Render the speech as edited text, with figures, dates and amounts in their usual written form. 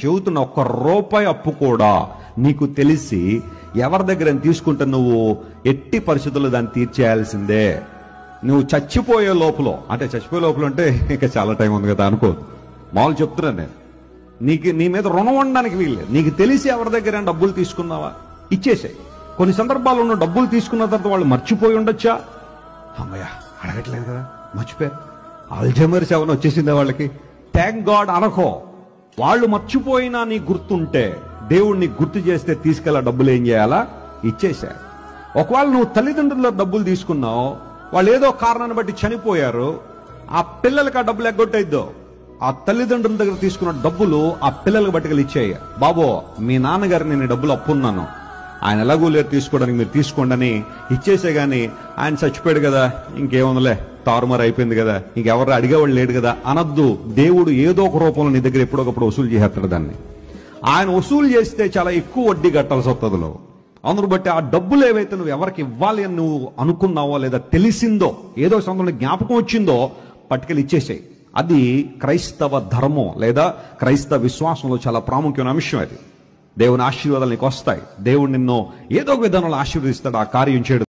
చెబుతున్న ఒక్క రూపాయి అప్పు కూడా నీకు తెలిసి ఎవరి దగ్గర తీసుకుంటే నువ్వు ఎట్టి పరిస్థితుల్లో దాన్ని తీర్చేయాల్సిందే. నువ్వు చచ్చిపోయే లోపల, అంటే చచ్చిపోయే లోపల అంటే ఇంకా చాలా టైం ఉంది కదా అనుకోదు, మామూలు చెప్తున్నాను నేను. నీ మీద రుణం ఉండడానికి వీల్లేదు. నీకు తెలిసి ఎవరి దగ్గర డబ్బులు తీసుకున్నావా, ఇచ్చేసాయి. కొన్ని సందర్భాల్లో నువ్వు డబ్బులు తీసుకున్న తర్వాత వాళ్ళు మర్చిపోయి ఉండొచ్చా. అమ్మయ్య అడగట్లేదు కదా, మర్చిపోయారు, అల్జైమర్స్ ఏమైనా వచ్చేసిందా వాళ్ళకి, థ్యాంక్ గాడ్ అనకో. వాళ్ళు మర్చిపోయినా నీ గుర్తుంటే, దేవుడిని గుర్తు చేస్తే తీసుకెళ్ళా డబ్బులు ఏం చేయాలా, ఇచ్చేసా. ఒకవేళ నువ్వు తల్లిదండ్రుల డబ్బులు తీసుకున్నావు, వాళ్ళు ఏదో కారణాన్ని బట్టి చనిపోయారు, ఆ పిల్లలకి ఆ డబ్బులు ఎగ్గొట్టయిద్దో, ఆ తల్లిదండ్రుల దగ్గర తీసుకున్న డబ్బులు ఆ పిల్లలకు బట్టుకెళ్ళి ఇచ్చేయ. బాబో మీ నాన్నగారు నేను డబ్బులు అప్పున్నాను, ఆయన ఎలాగూ లేరు తీసుకోవడానికి, మీరు తీసుకోండి అని ఇచ్చేసే. గానీ ఆయన చచ్చిపోయాడు కదా, ఇంకేముందలే తారుమారు అయిపోయింది కదా, ఇంకెవరు అడిగేవాళ్ళు లేడు కదా అనొద్దు. దేవుడు ఏదో ఒక రూపంలో నీ దగ్గర ఎప్పుడొకప్పుడు వసూలు చేస్తాడు దాన్ని. ఆయన వసూలు చేస్తే చాలా ఎక్కువ వడ్డీ కట్టాల్సి వస్తుందిలో. అందును బట్టి ఆ డబ్బులు ఏవైతే నువ్వు ఎవరికి ఇవ్వాలి అని నువ్వు అనుకున్నావో, లేదా తెలిసిందో, ఏదో సందర్భంలో జ్ఞాపకం వచ్చిందో పట్టుకెళ్ళి ఇచ్చేసాయి. అది క్రైస్తవ ధర్మం లేదా క్రైస్తవ విశ్వాసంలో చాలా ప్రాముఖ్యమైన అంశం. అది దేవుని ఆశీర్వాదాలు నీకు వస్తాయి. దేవుడు నిన్ను ఏదో ఒక విధానంలో ఆశీర్వదిస్తాడు ఆ కార్యం చేయడం.